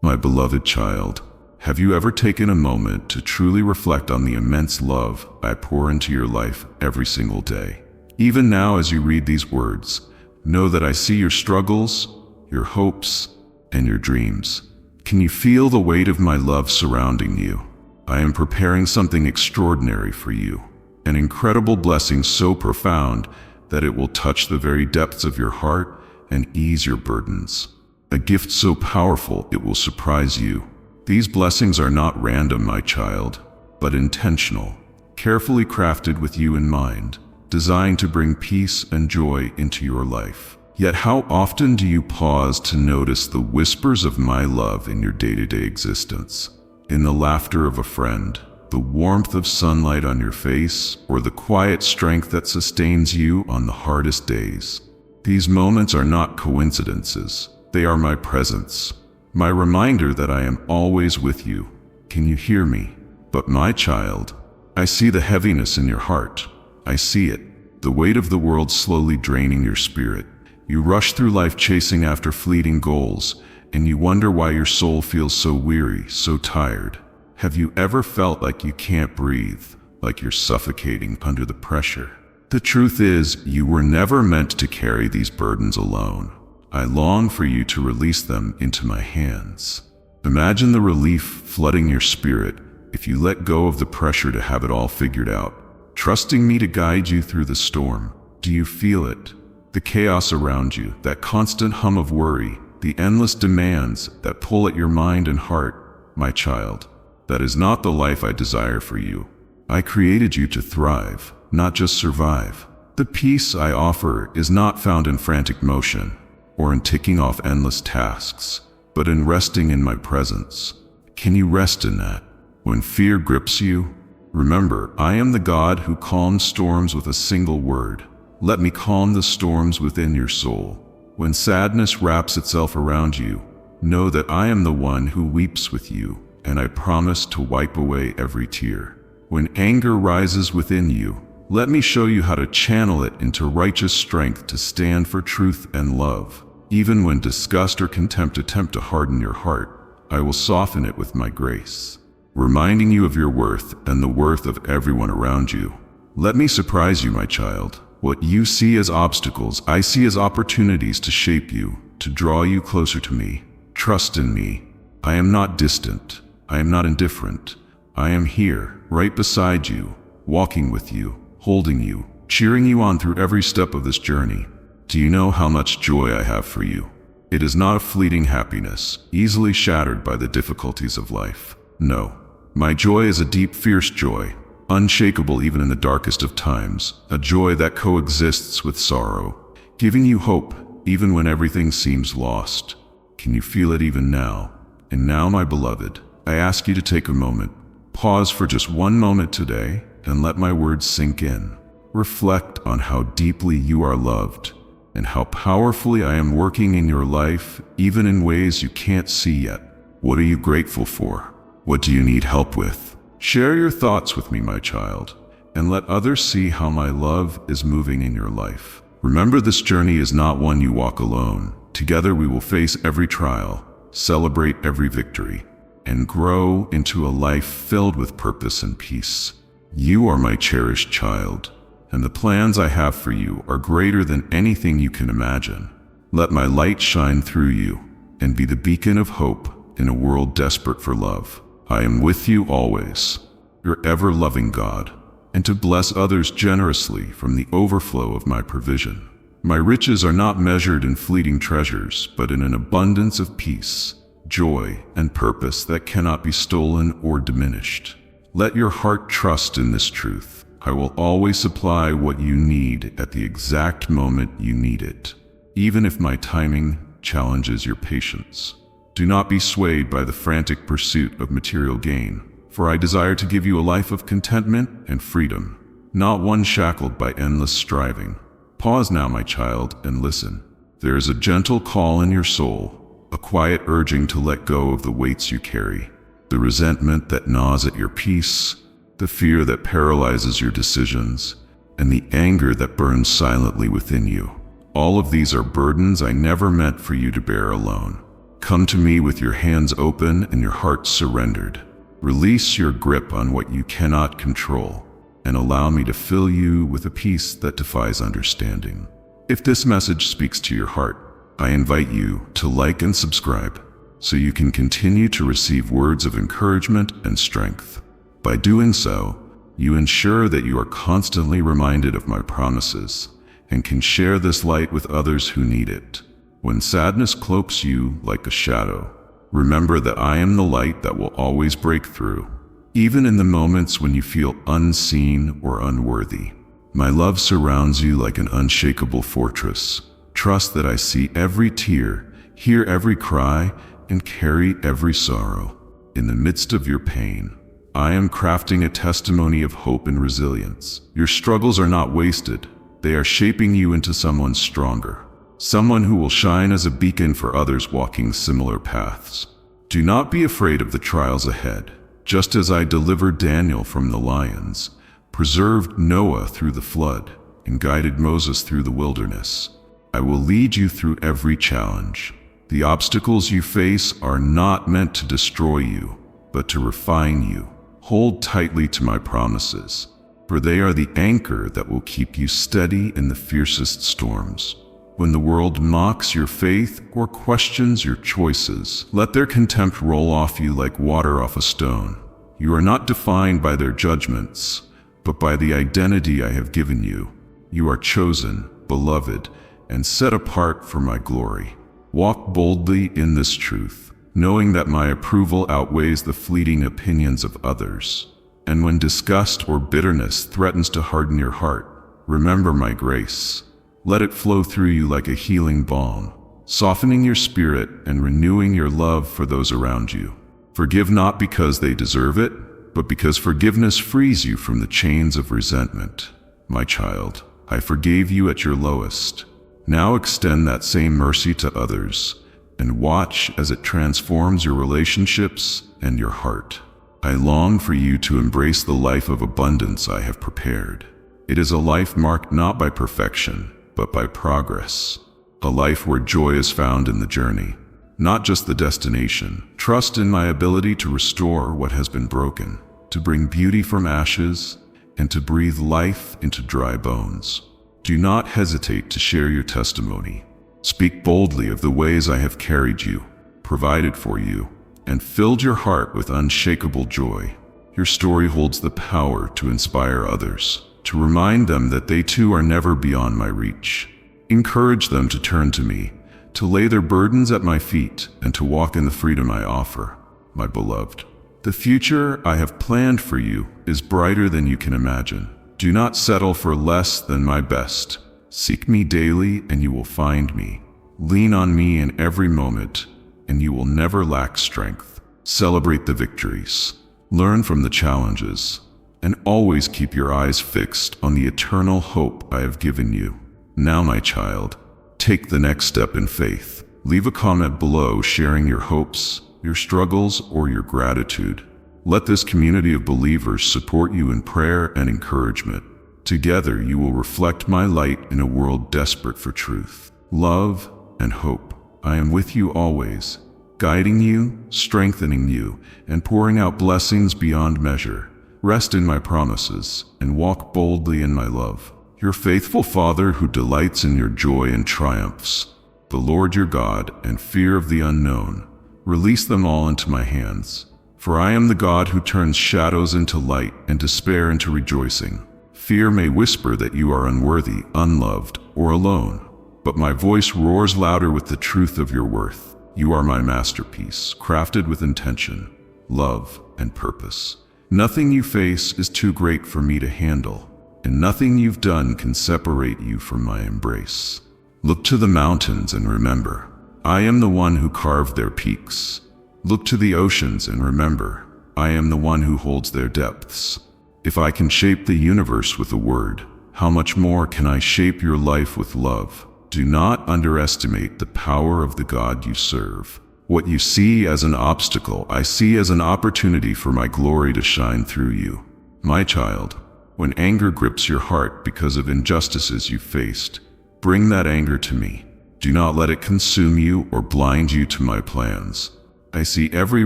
My beloved child, have you ever taken a moment to truly reflect on the immense love I pour into your life every single day? Even now, as you read these words, know that I see your struggles, your hopes, and your dreams. Can you feel the weight of my love surrounding you? I am preparing something extraordinary for you, an incredible blessing so profound that it will touch the very depths of your heart and ease your burdens. A gift so powerful it will surprise you. These blessings are not random, my child, but intentional, carefully crafted with you in mind, designed to bring peace and joy into your life. Yet how often do you pause to notice the whispers of my love in your day-to-day existence? In the laughter of a friend, the warmth of sunlight on your face, or the quiet strength that sustains you on the hardest days. These moments are not coincidences. They are my presence, my reminder that I am always with you. Can you hear me? But my child, I see the heaviness in your heart. I see it, the weight of the world slowly draining your spirit. You rush through life chasing after fleeting goals, and you wonder why your soul feels so weary, so tired. Have you ever felt like you can't breathe, like you're suffocating under the pressure? The truth is, you were never meant to carry these burdens alone. I long for you to release them into my hands. Imagine the relief flooding your spirit if you let go of the pressure to have it all figured out, trusting me to guide you through the storm. Do you feel it? The chaos around you, that constant hum of worry, the endless demands that pull at your mind and heart. My child, that is not the life I desire for you. I created you to thrive, not just survive. The peace I offer is not found in frantic motion or in ticking off endless tasks, but in resting in my presence. Can you rest in that? When fear grips you, remember, I am the God who calms storms with a single word. Let me calm the storms within your soul. When sadness wraps itself around you, know that I am the one who weeps with you, and I promise to wipe away every tear. When anger rises within you, let me show you how to channel it into righteous strength to stand for truth and love. Even when disgust or contempt attempt to harden your heart, I will soften it with my grace, reminding you of your worth and the worth of everyone around you. Let me surprise you, my child. What you see as obstacles, I see as opportunities to shape you, to draw you closer to me. Trust in me. I am not distant. I am not indifferent. I am here, right beside you, walking with you, holding you, cheering you on through every step of this journey. Do you know how much joy I have for you? It is not a fleeting happiness, easily shattered by the difficulties of life. No, my joy is a deep, fierce joy, unshakable even in the darkest of times, a joy that coexists with sorrow, giving you hope even when everything seems lost. Can you feel it even now? And now, my beloved, I ask you to take a moment, pause for just one moment today, and let my words sink in. Reflect on how deeply you are loved, and how powerfully I am working in your life, even in ways you can't see yet. What are you grateful for? What do you need help with? Share your thoughts with me, my child, and let others see how my love is moving in your life. Remember, this journey is not one you walk alone. Together we will face every trial, celebrate every victory, and grow into a life filled with purpose and peace. You are my cherished child, and the plans I have for you are greater than anything you can imagine. Let my light shine through you and be the beacon of hope in a world desperate for love. I am with you always, your ever-loving God, and to bless others generously from the overflow of my provision. My riches are not measured in fleeting treasures, but in an abundance of peace, joy, and purpose that cannot be stolen or diminished. Let your heart trust in this truth. I will always supply what you need at the exact moment you need it, even if my timing challenges your patience. Do not be swayed by the frantic pursuit of material gain, for I desire to give you a life of contentment and freedom, not one shackled by endless striving. Pause now, my child, and listen. There is a gentle call in your soul, a quiet urging to let go of the weights you carry, the resentment that gnaws at your peace, the fear that paralyzes your decisions, and the anger that burns silently within you. All of these are burdens I never meant for you to bear alone. Come to me with your hands open and your heart surrendered. Release your grip on what you cannot control, and allow me to fill you with a peace that defies understanding. If this message speaks to your heart, I invite you to like and subscribe so you can continue to receive words of encouragement and strength. By doing so, you ensure that you are constantly reminded of my promises and can share this light with others who need it. When sadness cloaks you like a shadow, remember that I am the light that will always break through, even in the moments when you feel unseen or unworthy. My love surrounds you like an unshakable fortress. Trust that I see every tear, hear every cry, and carry every sorrow. In the midst of your pain, I am crafting a testimony of hope and resilience. Your struggles are not wasted. They are shaping you into someone stronger, someone who will shine as a beacon for others walking similar paths. Do not be afraid of the trials ahead. Just as I delivered Daniel from the lions, preserved Noah through the flood, and guided Moses through the wilderness, I will lead you through every challenge. The obstacles you face are not meant to destroy you, but to refine you. Hold tightly to my promises, for they are the anchor that will keep you steady in the fiercest storms. When the world mocks your faith or questions your choices, let their contempt roll off you like water off a stone. You are not defined by their judgments, but by the identity I have given you. You are chosen, beloved, and set apart for my glory. Walk boldly in this truth, knowing that my approval outweighs the fleeting opinions of others. And when disgust or bitterness threatens to harden your heart, remember my grace. Let it flow through you like a healing balm, softening your spirit and renewing your love for those around you. Forgive not because they deserve it, but because forgiveness frees you from the chains of resentment. My child, I forgave you at your lowest. Now extend that same mercy to others, and watch as it transforms your relationships and your heart. I long for you to embrace the life of abundance I have prepared. It is a life marked not by perfection, but by progress. A life where joy is found in the journey, not just the destination. Trust in my ability to restore what has been broken, to bring beauty from ashes, and to breathe life into dry bones. Do not hesitate to share your testimony. Speak boldly of the ways I have carried you, provided for you, and filled your heart with unshakable joy. Your story holds the power to inspire others, to remind them that they too are never beyond my reach. Encourage them to turn to me, to lay their burdens at my feet, and to walk in the freedom I offer. My beloved, the future I have planned for you is brighter than you can imagine. Do not settle for less than my best. Seek me daily and you will find me. Lean on me in every moment and you will never lack strength. Celebrate the victories. Learn from the challenges. And always keep your eyes fixed on the eternal hope I have given you. Now, my child, take the next step in faith. Leave a comment below sharing your hopes, your struggles, or your gratitude. Let this community of believers support you in prayer and encouragement. Together, you will reflect my light in a world desperate for truth, love, and hope. I am with you always, guiding you, strengthening you, and pouring out blessings beyond measure. Rest in my promises and walk boldly in my love. Your faithful Father who delights in your joy and triumphs, the Lord your God, and fear of the unknown. Release them all into my hands. For I am the God who turns shadows into light and despair into rejoicing. Fear may whisper that you are unworthy, unloved, or alone, but my voice roars louder with the truth of your worth. You are my masterpiece, crafted with intention, love, and purpose. Nothing you face is too great for me to handle, and nothing you've done can separate you from my embrace. Look to the mountains and remember, I am the one who carved their peaks. Look to the oceans and remember, I am the one who holds their depths. If I can shape the universe with a word, how much more can I shape your life with love? Do not underestimate the power of the God you serve. What you see as an obstacle, I see as an opportunity for my glory to shine through you. My child, when anger grips your heart because of injustices you faced, bring that anger to me. Do not let it consume you or blind you to my plans. I see every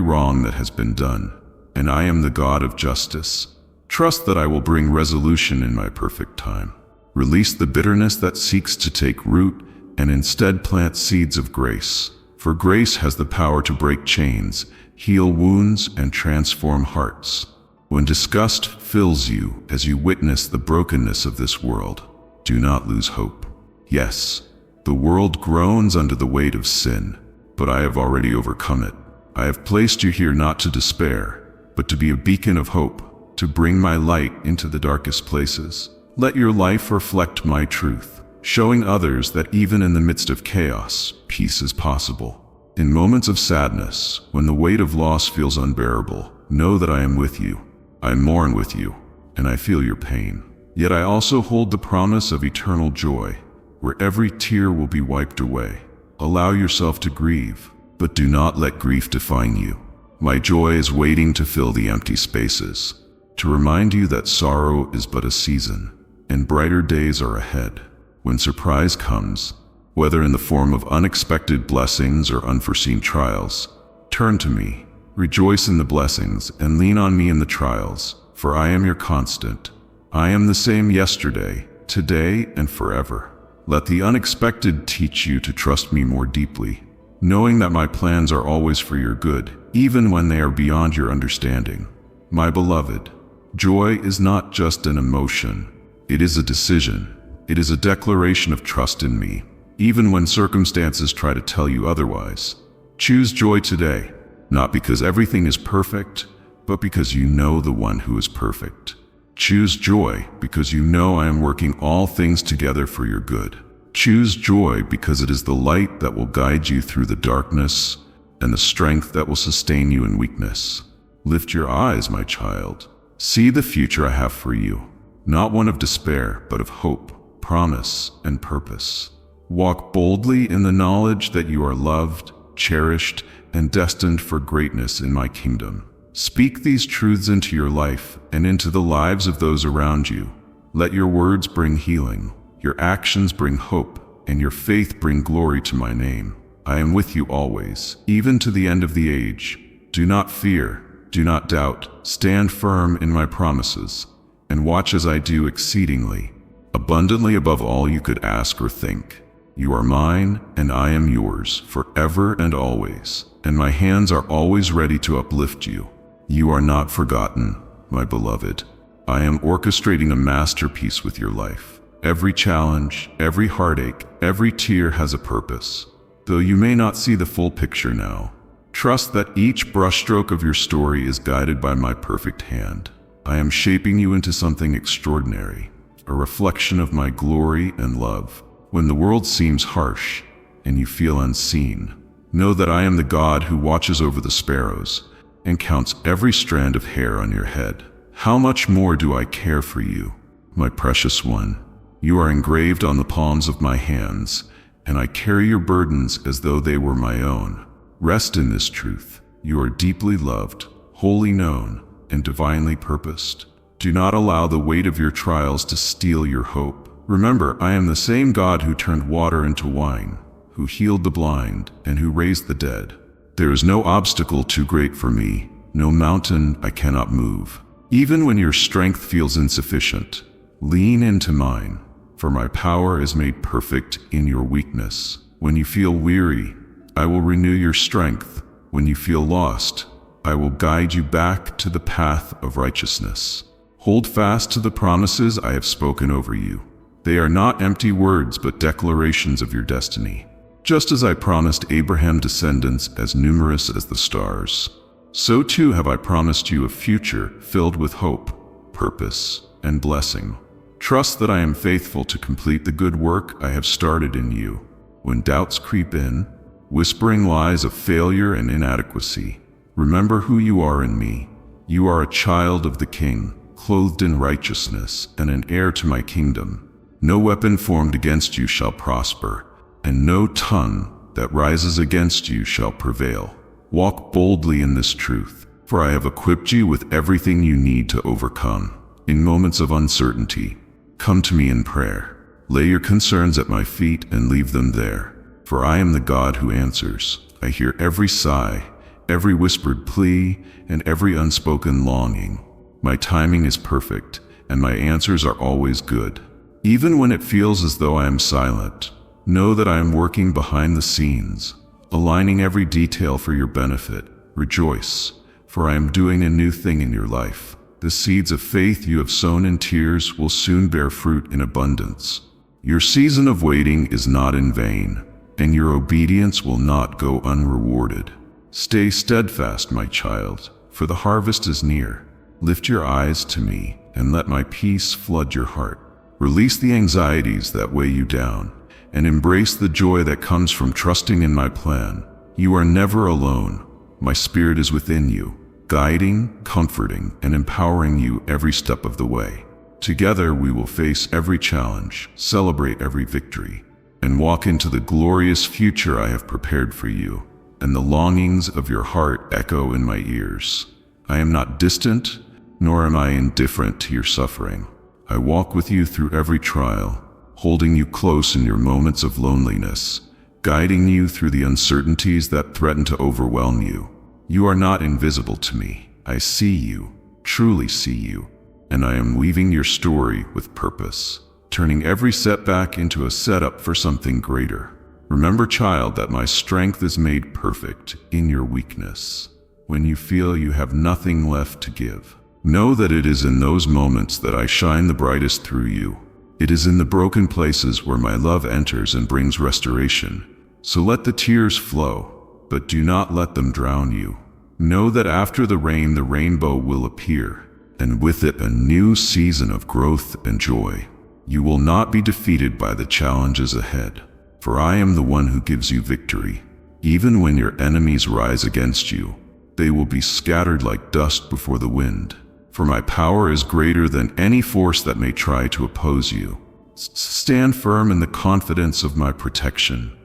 wrong that has been done, and I am the God of justice. Trust that I will bring resolution in my perfect time. Release the bitterness that seeks to take root, and instead plant seeds of grace. For grace has the power to break chains, heal wounds, and transform hearts. When disgust fills you as you witness the brokenness of this world, do not lose hope. Yes, the world groans under the weight of sin, but I have already overcome it. I have placed you here not to despair, but to be a beacon of hope, to bring my light into the darkest places. Let your life reflect my truth, showing others that even in the midst of chaos, peace is possible. In moments of sadness, when the weight of loss feels unbearable, know that I am with you. I mourn with you, and I feel your pain. Yet I also hold the promise of eternal joy, where every tear will be wiped away. Allow yourself to grieve, but do not let grief define you. My joy is waiting to fill the empty spaces, to remind you that sorrow is but a season, and brighter days are ahead. When surprise comes, whether in the form of unexpected blessings or unforeseen trials, turn to me, rejoice in the blessings, and lean on me in the trials, for I am your constant. I am the same yesterday, today, and forever. Let the unexpected teach you to trust me more deeply, knowing that my plans are always for your good, even when they are beyond your understanding. My beloved, joy is not just an emotion. It is a decision. It is a declaration of trust in me, even when circumstances try to tell you otherwise. Choose joy today, not because everything is perfect, but because you know the one who is perfect. Choose joy because you know I am working all things together for your good. Choose joy because it is the light that will guide you through the darkness and the strength that will sustain you in weakness. Lift your eyes, my child. See the future I have for you, not one of despair, but of hope, promise, and purpose. Walk boldly in the knowledge that you are loved, cherished, and destined for greatness in my kingdom. Speak these truths into your life and into the lives of those around you. Let your words bring healing, your actions bring hope, and your faith bring glory to my name. I am with you always, even to the end of the age. Do not fear, do not doubt. Stand firm in my promises, and watch as I do exceedingly, abundantly above all you could ask or think. You are mine, and I am yours, forever and always, and my hands are always ready to uplift you. You are not forgotten, my beloved. I am orchestrating a masterpiece with your life. Every challenge, every heartache, every tear has a purpose. Though you may not see the full picture now, trust that each brushstroke of your story is guided by my perfect hand. I am shaping you into something extraordinary, a reflection of my glory and love. When the world seems harsh and you feel unseen, know that I am the God who watches over the sparrows and counts every strand of hair on your head. How much more do I care for you, my precious one? You are engraved on the palms of my hands, and I carry your burdens as though they were my own. Rest in this truth. You are deeply loved, wholly known, and divinely purposed. Do not allow the weight of your trials to steal your hope. Remember, I am the same God who turned water into wine, who healed the blind, and who raised the dead. There is no obstacle too great for me, no mountain I cannot move. Even when your strength feels insufficient, lean into mine, for my power is made perfect in your weakness. When you feel weary, I will renew your strength. When you feel lost, I will guide you back to the path of righteousness. Hold fast to the promises I have spoken over you. They are not empty words, but declarations of your destiny. Just as I promised Abraham descendants as numerous as the stars, so too have I promised you a future filled with hope, purpose, and blessing. Trust that I am faithful to complete the good work I have started in you. When doubts creep in, whispering lies of failure and inadequacy, remember who you are in me. You are a child of the King, clothed in righteousness and an heir to my kingdom. No weapon formed against you shall prosper, and no tongue that rises against you shall prevail. Walk boldly in this truth, for I have equipped you with everything you need to overcome. In moments of uncertainty, come to me in prayer. Lay your concerns at my feet and leave them there, For I am the God who answers. I hear every sigh, every whispered plea, and every unspoken longing. My timing is perfect, and my answers are always good. Even when it feels as though I am silent, know that I am working behind the scenes, aligning every detail for your benefit. Rejoice, for I am doing a new thing in your life. The seeds of faith you have sown in tears will soon bear fruit in abundance. Your season of waiting is not in vain, and your obedience will not go unrewarded. Stay steadfast, my child, for the harvest is near. Lift your eyes to me, and let my peace flood your heart. Release the anxieties that weigh you down, and embrace the joy that comes from trusting in my plan. You are never alone. My spirit is within you, guiding, comforting, and empowering you every step of the way. Together we will face every challenge, celebrate every victory, and walk into the glorious future I have prepared for you. And the longings of your heart echo in my ears. I am not distant, nor am I indifferent to your suffering. I walk with you through every trial, holding you close in your moments of loneliness, guiding you through the uncertainties that threaten to overwhelm you. You are not invisible to me. I see you, truly see you, and I am weaving your story with purpose, turning every setback into a setup for something greater. Remember, child, that my strength is made perfect in your weakness. When you feel you have nothing left to give, know that it is in those moments that I shine the brightest through you. It is in the broken places where my love enters and brings restoration. So let the tears flow, but do not let them drown you. Know that after the rain, the rainbow will appear, and with it a new season of growth and joy. You will not be defeated by the challenges ahead, for I am the one who gives you victory. Even when your enemies rise against you, they will be scattered like dust before the wind. For my power is greater than any force that may try to oppose you. Stand firm in the confidence of my protection,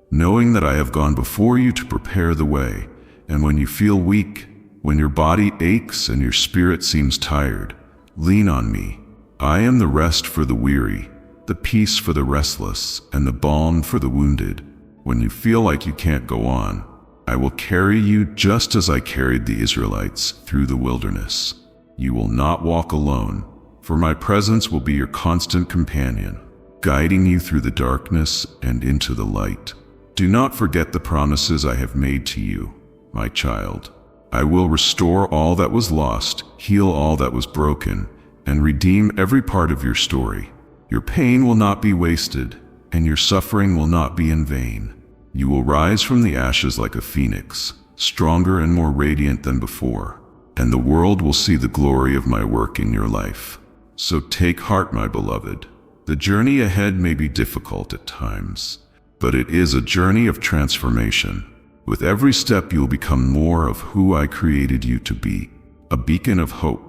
knowing that I have gone before you to prepare the way. And when you feel weak, when your body aches and your spirit seems tired, lean on me. I am the rest for the weary, the peace for the restless, and the balm for the wounded. When you feel like you can't go on, I will carry you just as I carried the Israelites through the wilderness. You will not walk alone, for my presence will be your constant companion, guiding you through the darkness and into the light. Do not forget the promises I have made to you, my child. I will restore all that was lost, heal all that was broken, and redeem every part of your story. Your pain will not be wasted, and your suffering will not be in vain. You will rise from the ashes like a phoenix, stronger and more radiant than before, and the world will see the glory of my work in your life. So take heart, my beloved. The journey ahead may be difficult at times, but it is a journey of transformation. With every step, you'll become more of who I created you to be, a beacon of hope,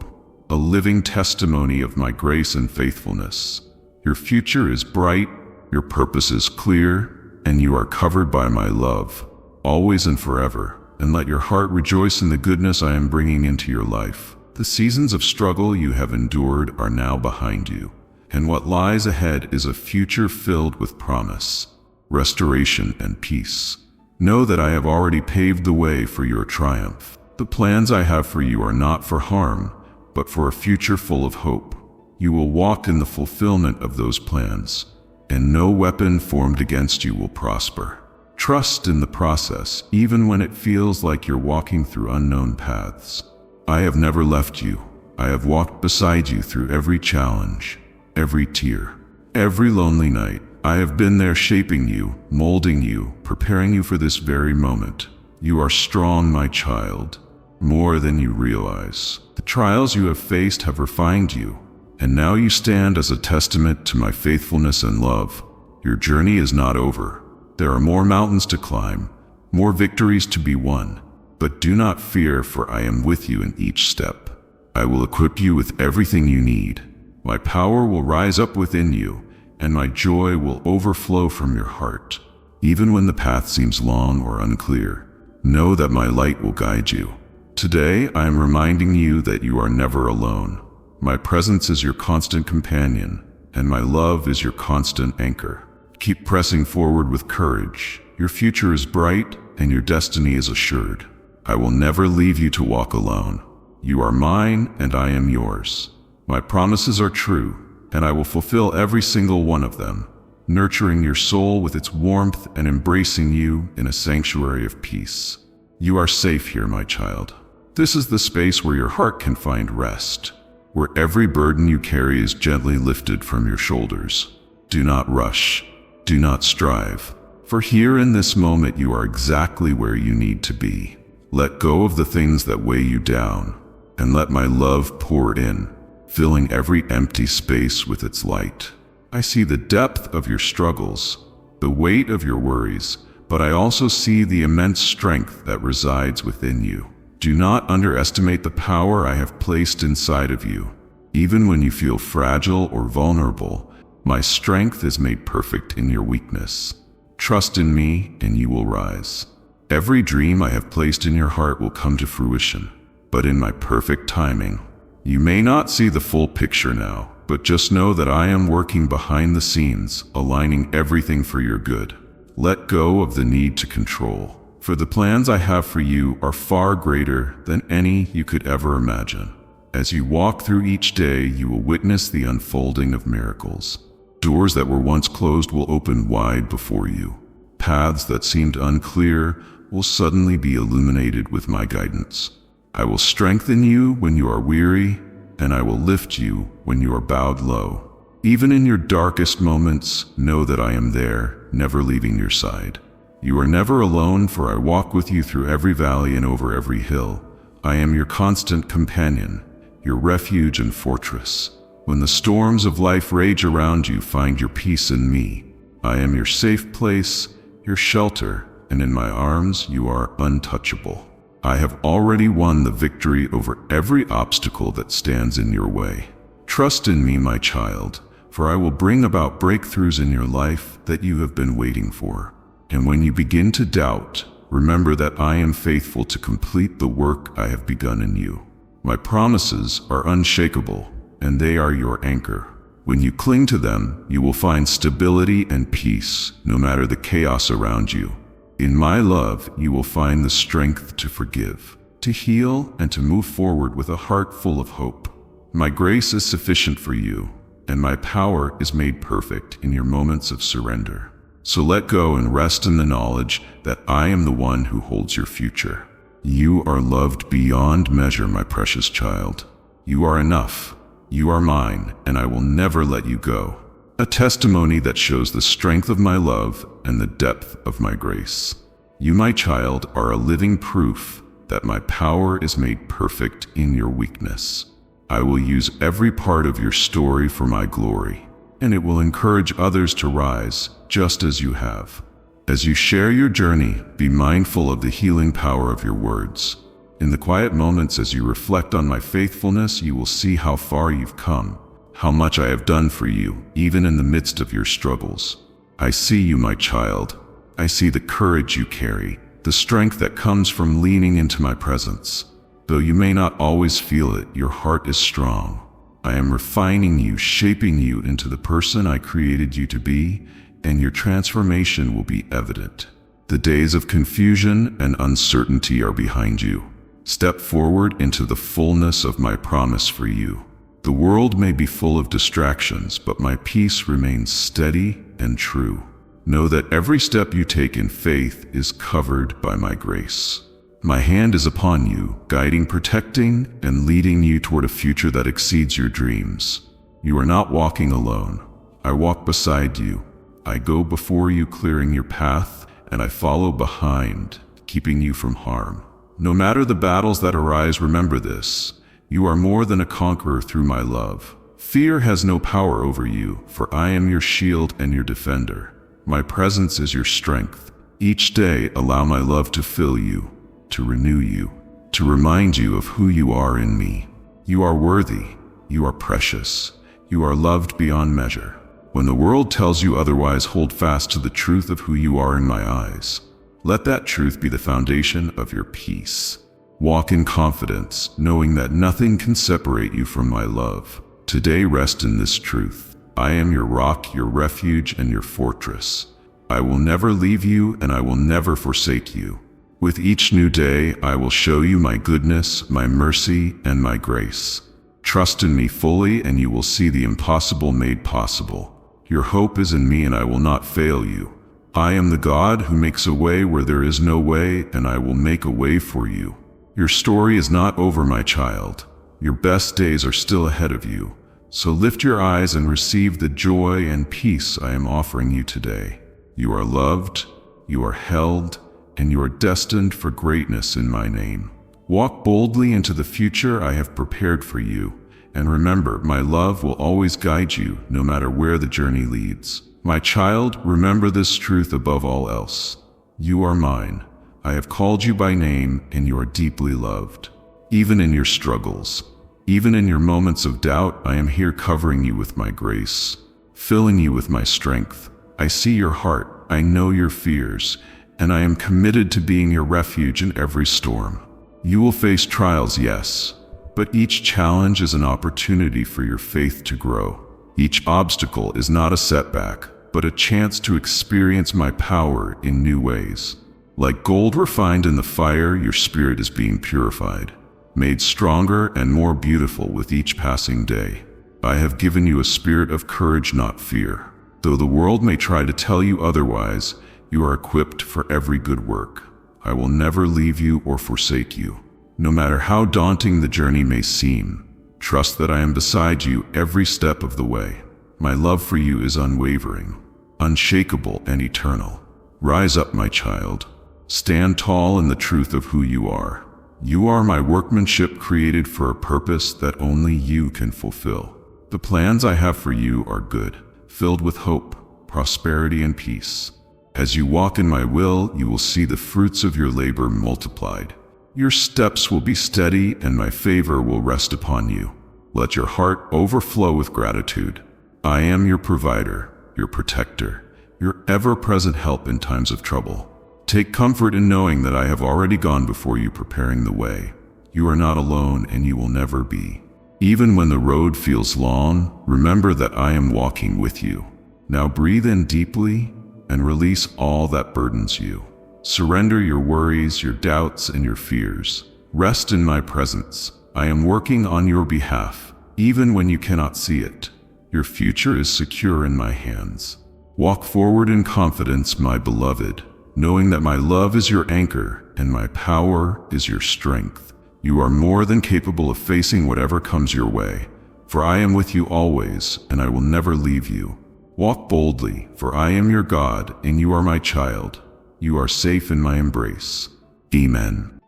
a living testimony of my grace and faithfulness. Your future is bright, your purpose is clear, and you are covered by my love, always and forever. And let your heart rejoice in the goodness I am bringing into your life. The seasons of struggle you have endured are now behind you, and what lies ahead is a future filled with promise, restoration, and peace. Know that I have already paved the way for your triumph. The plans I have for you are not for harm, but for a future full of hope. You will walk in the fulfillment of those plans, and no weapon formed against you will prosper. Trust in the process, even when it feels like you're walking through unknown paths. I have never left you. I have walked beside you through every challenge, every tear, every lonely night. I have been there shaping you, molding you, preparing you for this very moment. You are strong, my child, more than you realize. The trials you have faced have refined you, and now you stand as a testament to my faithfulness and love. Your journey is not over. There are more mountains to climb, more victories to be won. But do not fear, for I am with you in each step. I will equip you with everything you need. My power will rise up within you, and my joy will overflow from your heart. Even when the path seems long or unclear, know that my light will guide you. Today, I am reminding you that you are never alone. My presence is your constant companion, and my love is your constant anchor. Keep pressing forward with courage. Your future is bright and your destiny is assured. I will never leave you to walk alone. You are mine and I am yours. My promises are true, and I will fulfill every single one of them, nurturing your soul with its warmth and embracing you in a sanctuary of peace. You are safe here, my child. This is the space where your heart can find rest, where every burden you carry is gently lifted from your shoulders. Do not rush. Do not strive. For here in this moment you are exactly where you need to be. Let go of the things that weigh you down, and let my love pour in, filling every empty space with its light. I see the depth of your struggles, the weight of your worries, but I also see the immense strength that resides within you. Do not underestimate the power I have placed inside of you. Even when you feel fragile or vulnerable, my strength is made perfect in your weakness. Trust in me and you will rise. Every dream I have placed in your heart will come to fruition, but in my perfect timing. You may not see the full picture now, but just know that I am working behind the scenes, aligning everything for your good. Let go of the need to control, for the plans I have for you are far greater than any you could ever imagine. As you walk through each day, you will witness the unfolding of miracles. Doors that were once closed will open wide before you. Paths that seemed unclear will suddenly be illuminated with my guidance. I will strengthen you when you are weary, and I will lift you when you are bowed low. Even in your darkest moments, know that I am there, never leaving your side. You are never alone, for I walk with you through every valley and over every hill. I am your constant companion, your refuge and fortress. When the storms of life rage around you, find your peace in me. I am your safe place, your shelter, and in my arms you are untouchable. I have already won the victory over every obstacle that stands in your way. Trust in me, my child, for I will bring about breakthroughs in your life that you have been waiting for. And when you begin to doubt, remember that I am faithful to complete the work I have begun in you. My promises are unshakable, and they are your anchor. When you cling to them, you will find stability and peace, no matter the chaos around you. In my love, you will find the strength to forgive, to heal, and to move forward with a heart full of hope. My grace is sufficient for you, and my power is made perfect in your moments of surrender. So let go and rest in the knowledge that I am the one who holds your future. You are loved beyond measure, my precious child. You are enough. You are mine, and I will never let you go. A testimony that shows the strength of my love and the depth of my grace. You, my child, are a living proof that my power is made perfect in your weakness. I will use every part of your story for my glory, and it will encourage others to rise just as you have. As you share your journey, be mindful of the healing power of your words. In the quiet moments as you reflect on my faithfulness, you will see how far you've come, how much I have done for you, even in the midst of your struggles. I see you, my child. I see the courage you carry, the strength that comes from leaning into my presence. Though you may not always feel it, your heart is strong. I am refining you, shaping you into the person I created you to be, and your transformation will be evident. The days of confusion and uncertainty are behind you. Step forward into the fullness of my promise for you. The world may be full of distractions, but my peace remains steady and true. Know that every step you take in faith is covered by my grace. My hand is upon you, guiding, protecting, and leading you toward a future that exceeds your dreams. You are not walking alone. I walk beside you. I go before you, clearing your path, and I follow behind, keeping you from harm. No matter the battles that arise, remember this: you are more than a conqueror through my love. Fear has no power over you, for I am your shield and your defender. My presence is your strength. Each day, allow my love to fill you, to renew you, to remind you of who you are in me. You are worthy. You are precious. You are loved beyond measure. When the world tells you otherwise, hold fast to the truth of who you are in my eyes. Let that truth be the foundation of your peace. Walk in confidence, knowing that nothing can separate you from my love. Today, rest in this truth. I am your rock, your refuge, and your fortress. I will never leave you, and I will never forsake you. With each new day, I will show you my goodness, my mercy, and my grace. Trust in me fully, and you will see the impossible made possible. Your hope is in me, and I will not fail you. I am the God who makes a way where there is no way, and I will make a way for you. Your story is not over, my child. Your best days are still ahead of you. So lift your eyes and receive the joy and peace I am offering you today. You are loved, you are held, and you are destined for greatness in my name. Walk boldly into the future I have prepared for you, and remember, my love will always guide you, no matter where the journey leads. My child, remember this truth above all else. You are mine. I have called you by name, and you are deeply loved. Even in your struggles, even in your moments of doubt, I am here covering you with my grace, filling you with my strength. I see your heart, I know your fears, and I am committed to being your refuge in every storm. You will face trials, yes, but each challenge is an opportunity for your faith to grow. Each obstacle is not a setback, but a chance to experience my power in new ways. Like gold refined in the fire, your spirit is being purified, made stronger and more beautiful with each passing day. I have given you a spirit of courage, not fear. Though the world may try to tell you otherwise, you are equipped for every good work. I will never leave you or forsake you. No matter how daunting the journey may seem, trust that I am beside you every step of the way. My love for you is unwavering, unshakable, and eternal. Rise up, my child. Stand tall in the truth of who you are. You are my workmanship, created for a purpose that only you can fulfill. The plans I have for you are good, filled with hope, prosperity, and peace. As you walk in my will, you will see the fruits of your labor multiplied. Your steps will be steady, and my favor will rest upon you. Let your heart overflow with gratitude. I am your provider, your protector, your ever-present help in times of trouble. Take comfort in knowing that I have already gone before you, preparing the way. You are not alone, and you will never be. Even when the road feels long, remember that I am walking with you. Now breathe in deeply and release all that burdens you. Surrender your worries, your doubts, and your fears. Rest in my presence. I am working on your behalf, even when you cannot see it. Your future is secure in my hands. Walk forward in confidence, my beloved, knowing that my love is your anchor and my power is your strength. You are more than capable of facing whatever comes your way, for I am with you always, and I will never leave you. Walk boldly, for I am your God, and you are my child. You are safe in my embrace. Amen.